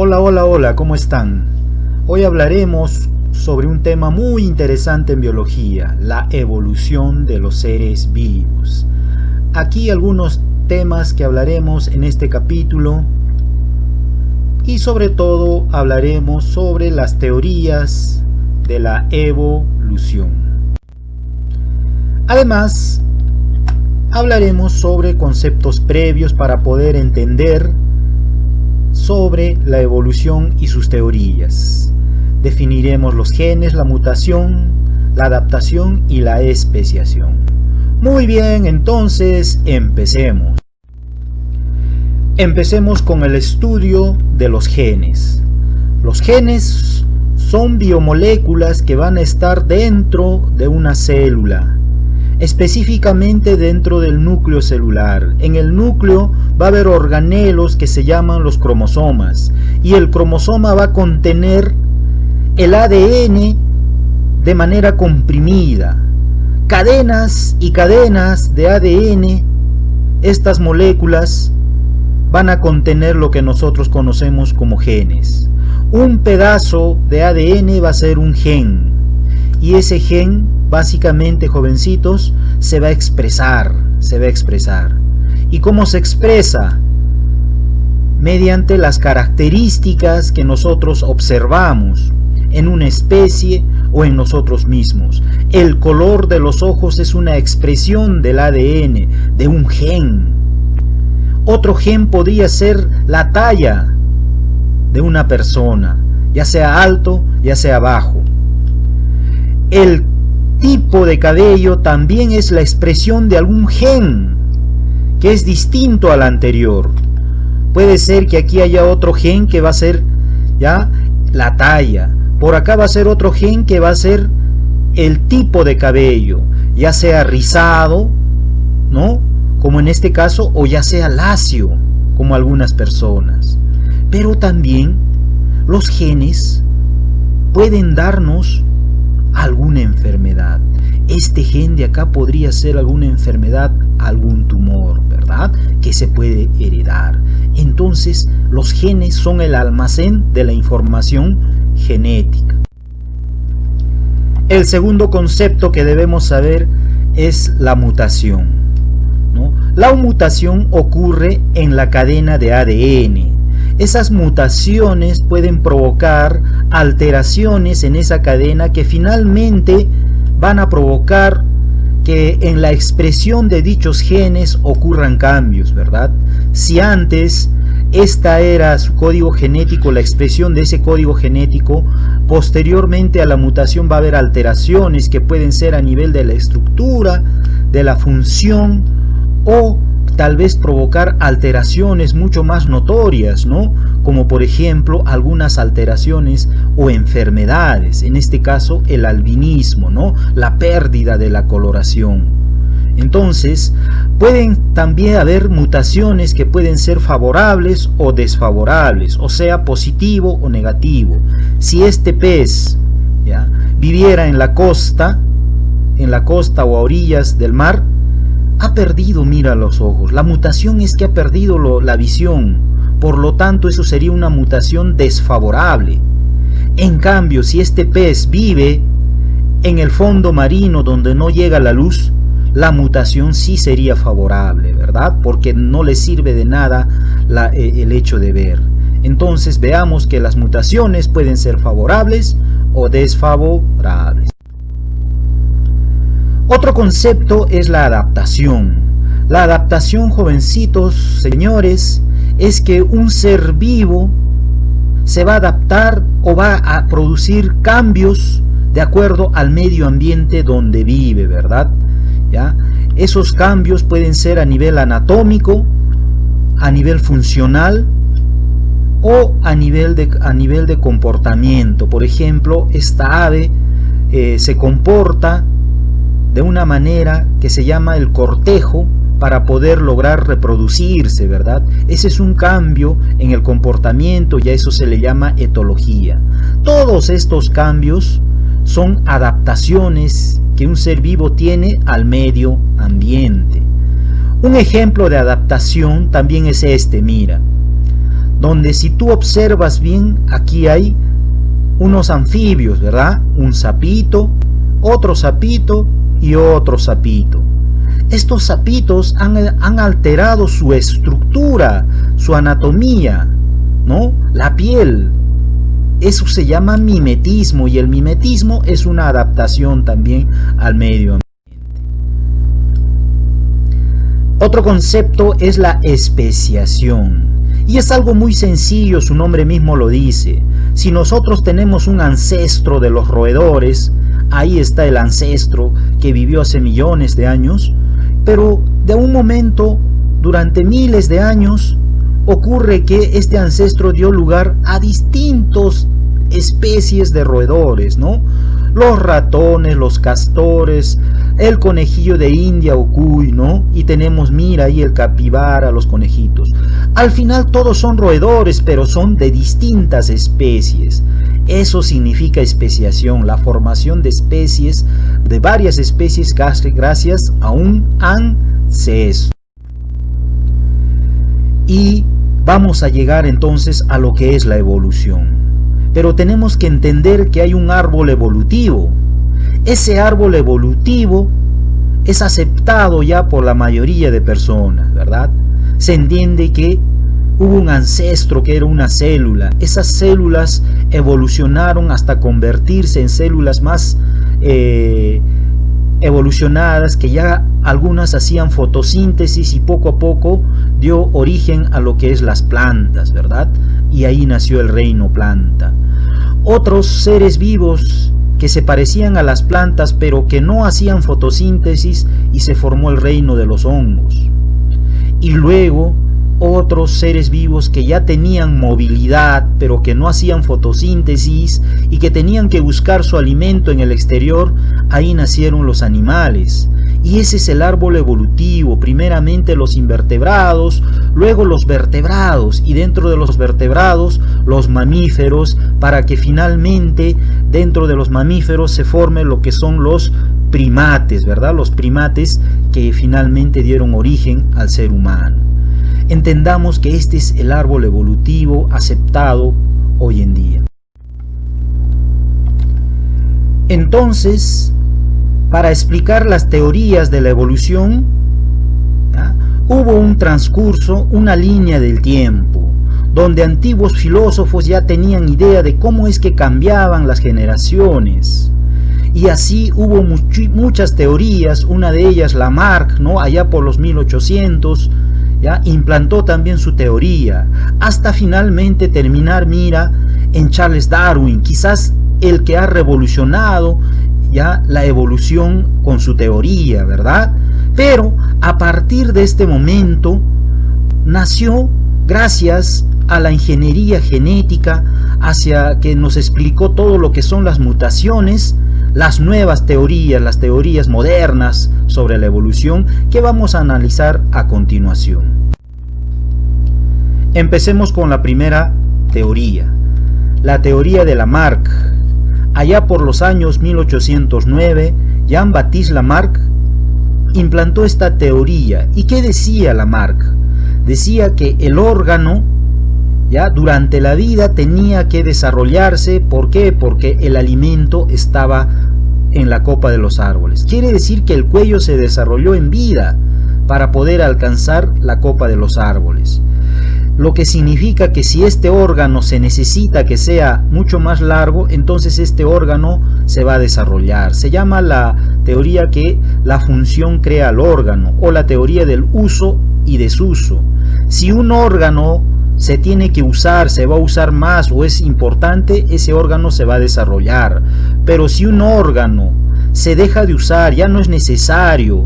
Hola, hola, hola, ¿cómo están? Hoy hablaremos sobre un tema muy interesante en biología, la evolución de los seres vivos. Aquí algunos temas que hablaremos en este capítulo y sobre todo hablaremos sobre las teorías de la evolución. Además, hablaremos sobre conceptos previos para poder entender sobre la evolución y sus teorías. Definiremos los genes, la mutación, la adaptación y la especiación. Muy bien, entonces empecemos. Empecemos con el estudio de los genes. Los genes son biomoléculas que van a estar dentro de una célula, específicamente dentro del núcleo celular. En el núcleo va a haber organelos que se llaman los cromosomas, y el cromosoma va a contener el ADN de manera comprimida, cadenas y cadenas de ADN. Estas moléculas van a contener lo que nosotros conocemos como genes. Un pedazo de ADN va a ser un gen, y ese gen básicamente, jovencitos, se va a expresar. ¿Y cómo se expresa? Mediante las características que nosotros observamos en una especie o en nosotros mismos. El color de los ojos es una expresión del ADN, de un gen. Otro gen podría ser la talla de una persona, ya sea alto, ya sea bajo. El tipo de cabello también es la expresión de algún gen que es distinto al anterior. Puede ser que aquí haya otro gen que va a ser ya la talla. Por acá va a ser otro gen que va a ser el tipo de cabello, ya sea rizado, ¿no? Como en este caso, o ya sea lacio, como algunas personas. Pero también los genes pueden darnos alguna enfermedad. Este gen de acá podría ser alguna enfermedad, algún tumor, ¿verdad? Que se puede heredar. Entonces, los genes son el almacén de la información genética. El segundo concepto que debemos saber es la mutación, ¿no? La mutación ocurre en la cadena de ADN. Esas mutaciones pueden provocar alteraciones en esa cadena que finalmente van a provocar que en la expresión de dichos genes ocurran cambios, ¿verdad? Si antes esta era su código genético, la expresión de ese código genético, posteriormente a la mutación va a haber alteraciones que pueden ser a nivel de la estructura, de la función, o tal vez provocar alteraciones mucho más notorias, ¿no? Como por ejemplo algunas alteraciones o enfermedades, en este caso el albinismo, ¿no? La pérdida de la coloración. Entonces, pueden también haber mutaciones que pueden ser favorables o desfavorables, o sea, positivo o negativo. Si este pez, ¿ya?, viviera en la costa o a orillas del mar, ha perdido, mira, los ojos. La mutación es que ha perdido la visión. Por lo tanto, eso sería una mutación desfavorable. En cambio, si este pez vive en el fondo marino donde no llega la luz, la mutación sí sería favorable, ¿verdad? Porque no le sirve de nada el hecho de ver. Entonces, veamos que las mutaciones pueden ser favorables o desfavorables. Otro concepto es la adaptación. La adaptación, jovencitos, señores, es que un ser vivo se va a adaptar o va a producir cambios de acuerdo al medio ambiente donde vive, ¿verdad? ¿Ya? Esos cambios pueden ser a nivel anatómico, a nivel funcional o a nivel de comportamiento. Por ejemplo, esta ave se comporta de una manera que se llama el cortejo para poder lograr reproducirse, ¿verdad? Ese es un cambio en el comportamiento y a eso se le llama etología. Todos estos cambios son adaptaciones que un ser vivo tiene al medio ambiente. Un ejemplo de adaptación también es este, mira. donde si tú observas bien, aquí hay unos anfibios, ¿verdad? Un sapito, otro sapito y otro sapito. Estos sapitos han alterado su estructura, su anatomía, ¿no? La piel. Eso se llama mimetismo, y el mimetismo es una adaptación también al medio ambiente. Otro concepto es la especiación, y es algo muy sencillo, su nombre mismo lo dice. Si nosotros tenemos un ancestro de los roedores, ahí está el ancestro que vivió hace millones de años, pero de un momento, durante miles de años, ocurre que este ancestro dio lugar a distintas especies de roedores, ¿no? Los ratones, los castores, el conejillo de India o cuy, ¿no? Y tenemos, mira ahí el capibara, los conejitos. Al final todos son roedores, pero son de distintas especies. Eso significa especiación, la formación de especies, de varias especies gracias a un ancestro. Y vamos a llegar entonces a lo que es la evolución. Pero tenemos que entender que hay un árbol evolutivo. Ese árbol evolutivo es aceptado ya por la mayoría de personas, ¿verdad? Se entiende que hubo un ancestro que era una célula. Esas células evolucionaron hasta convertirse en células más evolucionadas, que ya algunas hacían fotosíntesis y poco a poco dio origen a lo que es las plantas, ¿verdad? Y ahí nació el reino planta. Otros seres vivos que se parecían a las plantas pero que no hacían fotosíntesis, y se formó el reino de los hongos. Y luego otros seres vivos que ya tenían movilidad pero que no hacían fotosíntesis y que tenían que buscar su alimento en el exterior, ahí nacieron los animales. Y ese es el árbol evolutivo, primeramente los invertebrados, luego los vertebrados, y dentro de los vertebrados los mamíferos, para que finalmente dentro de los mamíferos se forme lo que son los primates, ¿verdad? Los primates que finalmente dieron origen al ser humano. Entendamos que este es el árbol evolutivo aceptado hoy en día. Entonces, para explicar las teorías de la evolución, hubo un transcurso, una línea del tiempo, donde antiguos filósofos ya tenían idea de cómo es que cambiaban las generaciones. Y así hubo muchas teorías. Una de ellas, Lamarck, ¿no? Allá por los 1800, ¿ya? Implantó también su teoría, hasta finalmente terminar, mira, en Charles Darwin, quizás el que ha revolucionado ya la evolución con su teoría, ¿verdad? Pero a partir de este momento nació, gracias a la ingeniería genética, hacia que nos explicó todo lo que son las mutaciones, las nuevas teorías, las teorías modernas sobre la evolución, que vamos a analizar a continuación. Empecemos con la primera teoría, la teoría de Lamarck. Allá por los años 1809, Jean-Baptiste Lamarck implantó esta teoría. ¿Y qué decía Lamarck? Decía que el órgano, ya durante la vida, tenía que desarrollarse. ¿Por qué? Porque el alimento estaba en la copa de los árboles. Quiere decir que el cuello se desarrolló en vida para poder alcanzar la copa de los árboles. Lo que significa que si este órgano se necesita que sea mucho más largo, entonces este órgano se va a desarrollar. Se llama la teoría que la función crea al órgano, o la teoría del uso y desuso. Si un órgano se tiene que usar, se va a usar más o es importante, ese órgano se va a desarrollar. Pero si un órgano se deja de usar, ya no es necesario,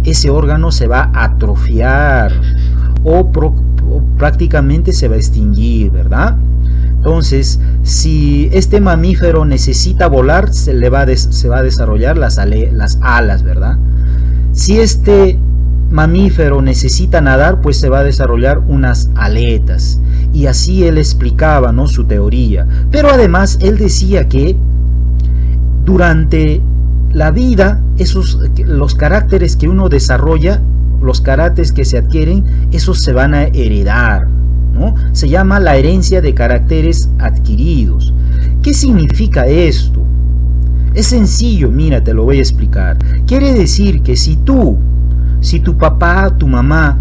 ese órgano se va a atrofiar o prácticamente se va a extinguir, ¿verdad? Entonces, si este mamífero necesita volar, se va a desarrollar las alas, ¿verdad? Si este mamífero necesita nadar, pues se va a desarrollar unas aletas. Y así él explicaba, ¿no?, su teoría. Pero además él decía que durante la vida, los caracteres que uno desarrolla, los caracteres que se adquieren, esos se van a heredar, ¿no? ¿no? Se llama la herencia de caracteres adquiridos. ¿Qué significa esto? Es sencillo, mira, te lo voy a explicar. Quiere decir que si tu papá, tu mamá,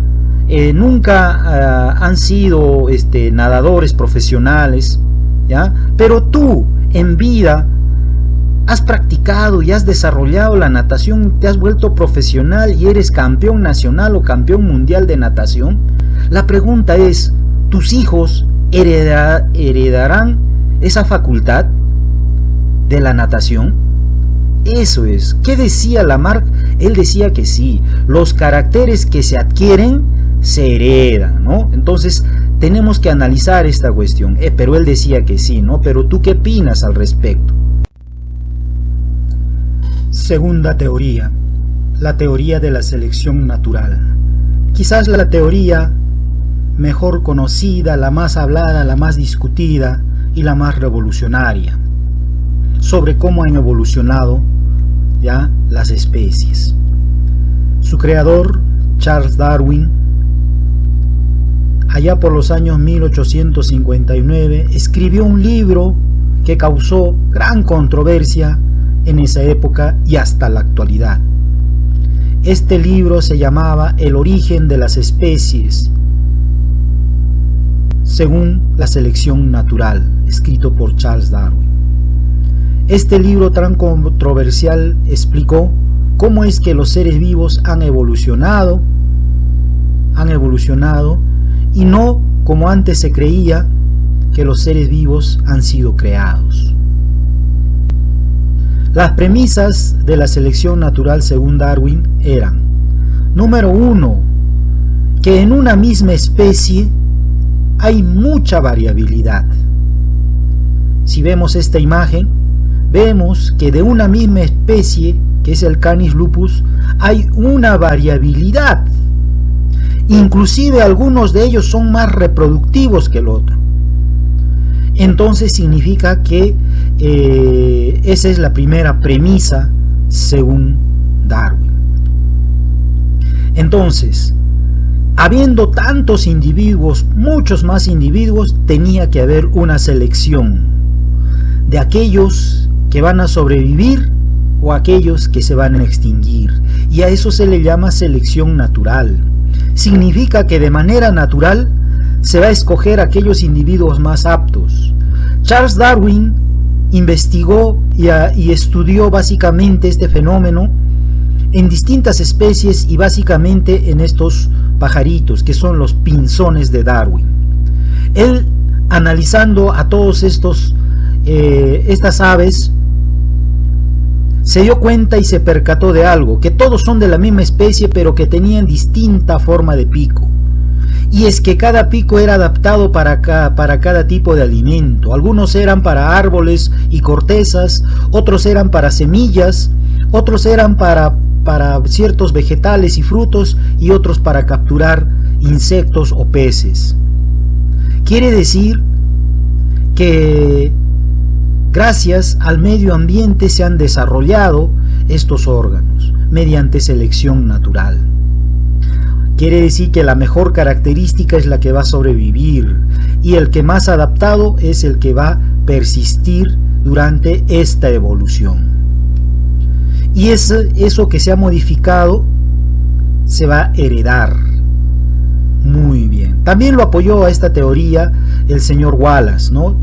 nunca han sido nadadores profesionales, ¿ya? Pero tú en vida has practicado y has desarrollado la natación, te has vuelto profesional y eres campeón nacional o campeón mundial de natación. La pregunta es, ¿tus hijos heredarán esa facultad de la natación? Eso es. ¿Qué decía Lamarck? Él decía que sí, los caracteres que se adquieren se heredan, ¿no? Entonces tenemos que analizar esta cuestión. Pero él decía que sí, ¿no? Pero ¿tú qué opinas al respecto? Segunda teoría, la teoría de la selección natural. Quizás la teoría mejor conocida, la más hablada, la más discutida y la más revolucionaria sobre cómo han evolucionado ya las especies. Su creador, Charles Darwin, allá por los años 1859, escribió un libro que causó gran controversia en esa época y hasta la actualidad. Este libro se llamaba El origen de las especies según la selección natural, escrito por Charles Darwin. Este libro tan controversial explicó cómo es que los seres vivos han evolucionado y no como antes se creía que los seres vivos han sido creados. Las premisas de la selección natural según Darwin eran: número 1, que en una misma especie hay mucha variabilidad. Si vemos esta imagen, vemos que de una misma especie, que es el Canis lupus, hay una variabilidad. Inclusive algunos de ellos son más reproductivos que el otro. Entonces significa que esa es la primera premisa según Darwin. Entonces, habiendo tantos individuos, muchos más individuos, tenía que haber una selección de aquellos que van a sobrevivir o aquellos que se van a extinguir. Y a eso se le llama selección natural. Significa que de manera natural se va a escoger aquellos individuos más aptos. Charles Darwin investigó y estudió básicamente este fenómeno en distintas especies y básicamente en estos pajaritos que son los pinzones de Darwin. Él, analizando a todos estas aves, se dio cuenta y se percató de algo, que todos son de la misma especie pero que tenían distinta forma de pico. Y es que cada pico era adaptado para cada tipo de alimento. Algunos eran para árboles y cortezas, otros eran para semillas, otros eran para ciertos vegetales y frutos y otros para capturar insectos o peces. Quiere decir que gracias al medio ambiente se han desarrollado estos órganos mediante selección natural. Quiere decir que la mejor característica es la que va a sobrevivir y el que más adaptado es el que va a persistir durante esta evolución. Y eso que se ha modificado se va a heredar. Muy bien. También lo apoyó a esta teoría el señor Wallace, ¿no?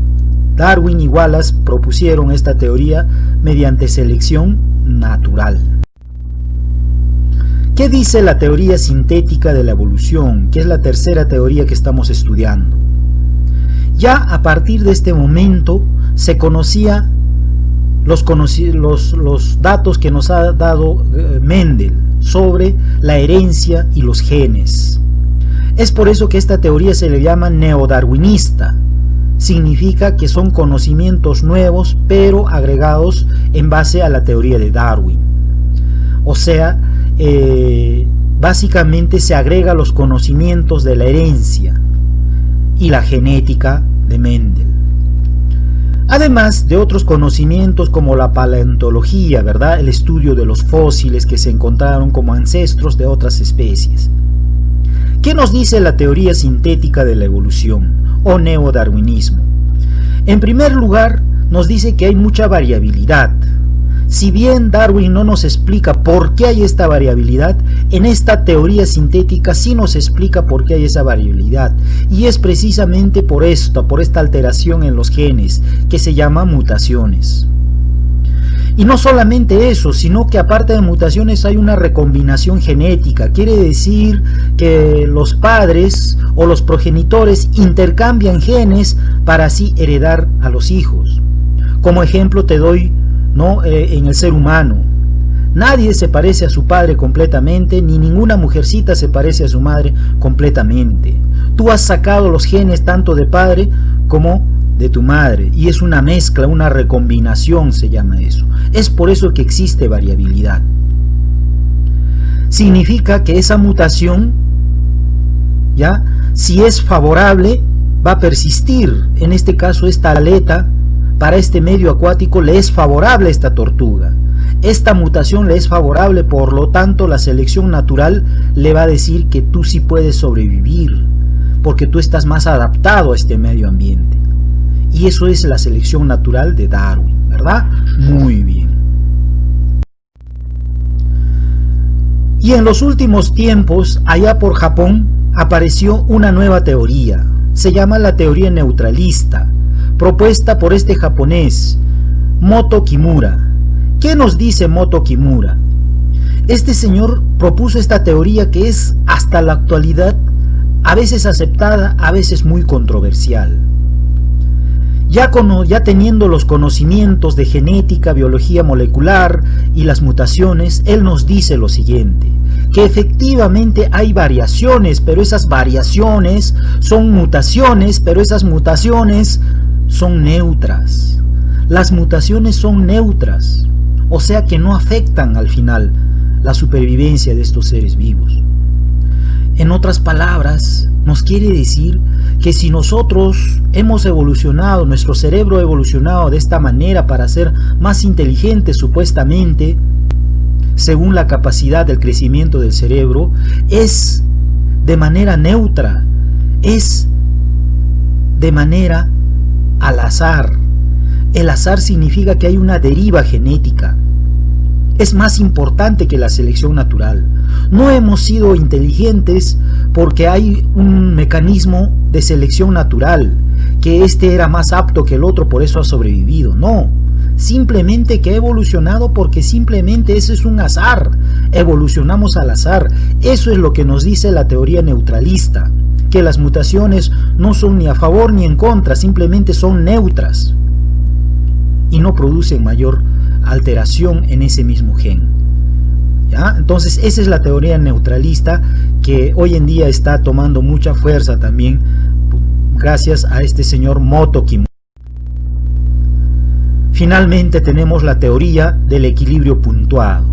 Darwin y Wallace propusieron esta teoría mediante selección natural. ¿Qué dice la teoría sintética de la evolución? Que es la tercera teoría que estamos estudiando. Ya a partir de este momento se conocía los datos que nos ha dado Mendel sobre la herencia y los genes. Es por eso que esta teoría se le llama neodarwinista. Significa que son conocimientos nuevos pero agregados en base a la teoría de Darwin. O sea, básicamente se agrega los conocimientos de la herencia y la genética de Mendel. Además de otros conocimientos como la paleontología, ¿verdad? El estudio de los fósiles que se encontraron como ancestros de otras especies. ¿Qué nos dice la teoría sintética de la evolución o neodarwinismo? En primer lugar, nos dice que hay mucha variabilidad. Si bien Darwin no nos explica por qué hay esta variabilidad, en esta teoría sintética sí nos explica por qué hay esa variabilidad. Y es precisamente por esto, por esta alteración en los genes, que se llama mutaciones. Y no solamente eso, sino que aparte de mutaciones hay una recombinación genética. Quiere decir que los padres o los progenitores intercambian genes para así heredar a los hijos. Como ejemplo te doy, en el ser humano. Nadie se parece a su padre completamente, ni ninguna mujercita se parece a su madre completamente. Tú has sacado los genes tanto de padre como de tu madre, y es una mezcla, una recombinación se llama eso. Es por eso que existe variabilidad. Significa que esa mutación, ¿ya?, si es favorable, va a persistir. En este caso, esta aleta para este medio acuático le es favorable a esta tortuga. Esta mutación le es favorable, por lo tanto la selección natural le va a decir que tú sí puedes sobrevivir, porque tú estás más adaptado a este medio ambiente. Y eso es la selección natural de Darwin, ¿verdad? Muy bien. Y en los últimos tiempos, allá por Japón, apareció una nueva teoría. Se llama la teoría neutralista, propuesta por este japonés, Moto Kimura. ¿Qué nos dice Moto Kimura? Este señor propuso esta teoría que es hasta la actualidad a veces aceptada, a veces muy controversial. Ya teniendo los conocimientos de genética, biología molecular y las mutaciones, él nos dice lo siguiente, que efectivamente hay variaciones, pero esas variaciones son mutaciones, pero esas mutaciones son neutras. Las mutaciones son neutras, o sea que no afectan al final la supervivencia de estos seres vivos. En otras palabras, nos quiere decir que si nosotros hemos evolucionado, nuestro cerebro ha evolucionado de esta manera para ser más inteligentes supuestamente, según la capacidad del crecimiento del cerebro, es de manera neutra, es de manera al azar. El azar significa que hay una deriva genética. Es más importante que la selección natural. No hemos sido inteligentes porque hay un mecanismo de selección natural, que este era más apto que el otro, por eso ha sobrevivido. No, simplemente que ha evolucionado porque simplemente eso es un azar. Evolucionamos al azar. Eso es lo que nos dice la teoría neutralista, que las mutaciones no son ni a favor ni en contra, simplemente son neutras y no producen mayor alteración en ese mismo gen. ¿Ya? Entonces esa es la teoría neutralista que hoy en día está tomando mucha fuerza también gracias a este señor Moto Kimura. Finalmente tenemos la teoría del equilibrio puntuado.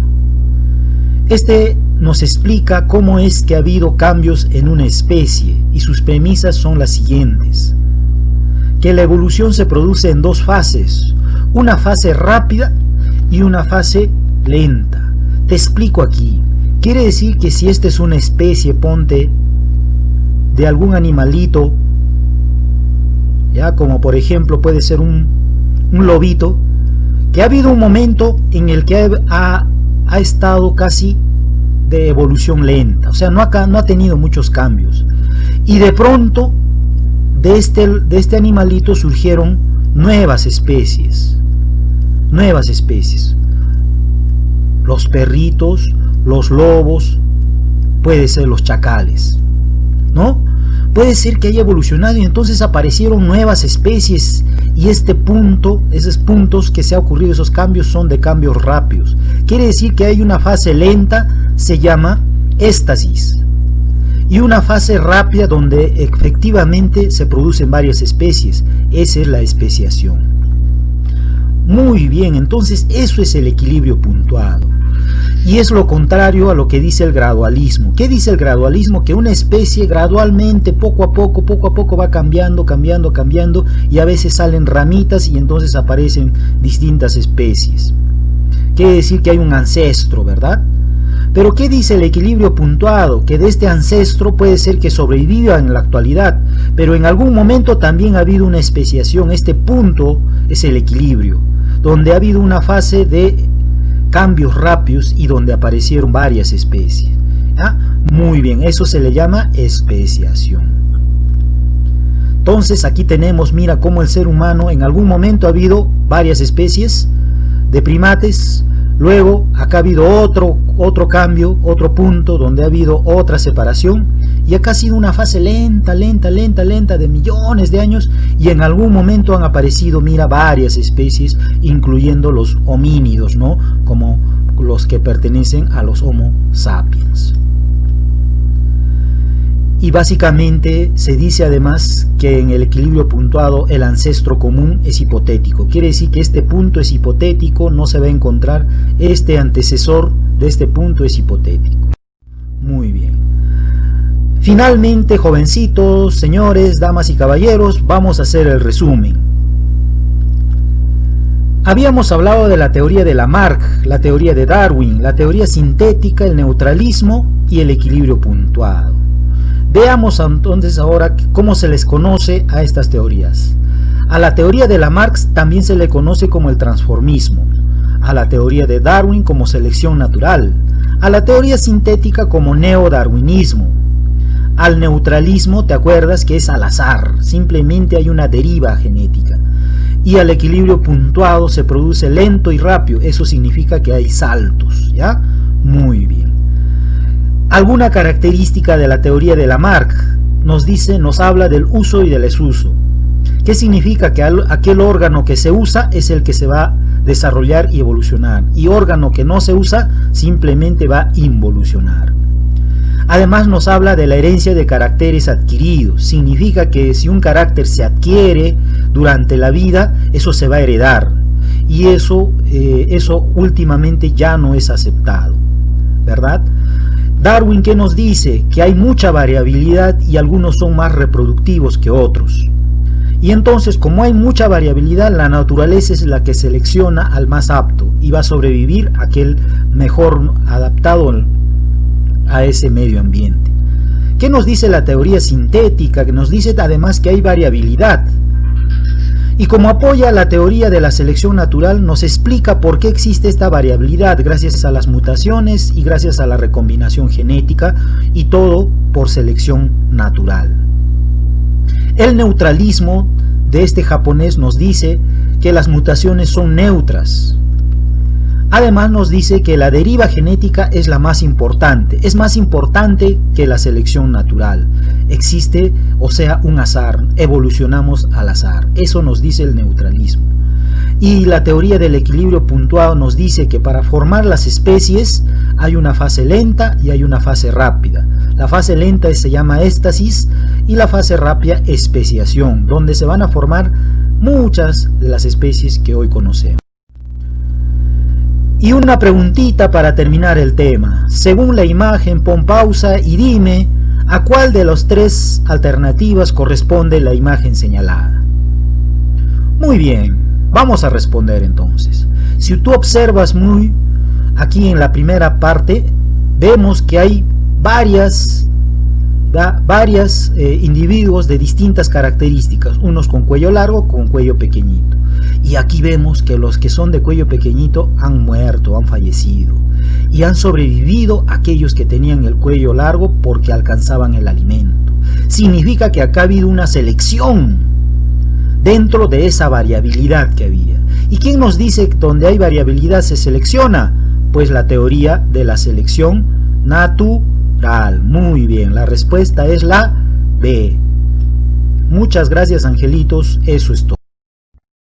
Este nos explica cómo es que ha habido cambios en una especie y sus premisas son las siguientes: que la evolución se produce en dos fases, una fase rápida y una fase lenta. Te explico aquí. Quiere decir que si esta es una especie, ponte, de algún animalito, ya, como por ejemplo puede ser un lobito, que ha habido un momento en el que ha estado casi de evolución lenta, o sea, no ha tenido muchos cambios, y de pronto de este animalito surgieron nuevas especies. Los perritos, los lobos, puede ser los chacales, ¿no? Puede ser que haya evolucionado y entonces aparecieron nuevas especies, y esos puntos que se ha ocurrido, esos cambios son de cambios rápidos. Quiere decir que hay una fase lenta, se llama éstasis, y una fase rápida donde efectivamente se producen varias especies. Esa es la especiación. Muy bien, entonces eso es el equilibrio puntuado. Y es lo contrario a lo que dice el gradualismo. ¿Qué dice el gradualismo? Que una especie gradualmente, poco a poco va cambiando, y a veces salen ramitas y entonces aparecen distintas especies. Quiere decir que hay un ancestro, ¿verdad? Pero ¿qué dice el equilibrio puntuado? Que de este ancestro puede ser que sobreviva en la actualidad, pero en algún momento también ha habido una especiación. Este punto es el equilibrio, donde ha habido una fase de cambios rápidos y donde aparecieron varias especies. ¿Ah? Muy bien, eso se le llama especiación. Entonces aquí tenemos, mira cómo el ser humano en algún momento ha habido varias especies de primates. Luego acá ha habido otro cambio, otro punto donde ha habido otra separación, y acá ha sido una fase lenta de millones de años, y en algún momento han aparecido, mira, varias especies, incluyendo los homínidos, ¿no? Como los que pertenecen a los Homo sapiens. Y básicamente se dice además que en el equilibrio puntuado el ancestro común es hipotético. Quiere decir que este punto es hipotético, no se va a encontrar, este antecesor de este punto es hipotético. Muy bien. Finalmente, jovencitos, señores, damas y caballeros, vamos a hacer el resumen. Habíamos hablado de la teoría de Lamarck, la teoría de Darwin, la teoría sintética, el neutralismo y el equilibrio puntuado. Veamos entonces ahora cómo se les conoce a estas teorías. A la teoría de Lamarck también se le conoce como el transformismo, a la teoría de Darwin como selección natural, a la teoría sintética como neodarwinismo, al neutralismo, ¿te acuerdas? Que es al azar, simplemente hay una deriva genética, y al equilibrio puntuado se produce lento y rápido, eso significa que hay saltos, ¿ya? Muy bien. Alguna característica de la teoría de Lamarck nos habla del uso y del desuso. ¿Qué significa? Que aquel órgano que se usa es el que se va a desarrollar y evolucionar, y órgano que no se usa simplemente va a involucionar. Además nos habla de la herencia de caracteres adquiridos. Significa que si un carácter se adquiere durante la vida, eso se va a heredar, y eso últimamente ya no es aceptado, ¿verdad? Darwin, ¿qué nos dice? Que hay mucha variabilidad y algunos son más reproductivos que otros. Y entonces, como hay mucha variabilidad, la naturaleza es la que selecciona al más apto y va a sobrevivir aquel mejor adaptado a ese medio ambiente. ¿Qué nos dice la teoría sintética? Que nos dice además que hay variabilidad. Y como apoya la teoría de la selección natural, nos explica por qué existe esta variabilidad gracias a las mutaciones y gracias a la recombinación genética, y todo por selección natural. El neutralismo de este japonés nos dice que las mutaciones son neutras. Además nos dice que la deriva genética es la más importante, es más importante que la selección natural. Existe, o sea, un azar, evolucionamos al azar, eso nos dice el neutralismo. Y la teoría del equilibrio puntuado nos dice que para formar las especies hay una fase lenta y hay una fase rápida. La fase lenta se llama éstasis y la fase rápida especiación, donde se van a formar muchas de las especies que hoy conocemos. Y una preguntita para terminar el tema. Según la imagen, pon pausa y dime a cuál de las tres alternativas corresponde la imagen señalada. Muy bien, vamos a responder entonces. Si tú observas aquí en la primera parte, vemos que hay varios individuos de distintas características, unos con cuello largo, con cuello pequeñito. Y aquí vemos que los que son de cuello pequeñito han muerto, han fallecido, y han sobrevivido aquellos que tenían el cuello largo porque alcanzaban el alimento. Significa que acá ha habido una selección dentro de esa variabilidad que había. ¿Y quién nos dice que donde hay variabilidad se selecciona? Pues la teoría de la selección natural. Muy bien, la respuesta es la B. Muchas gracias, angelitos, eso es todo.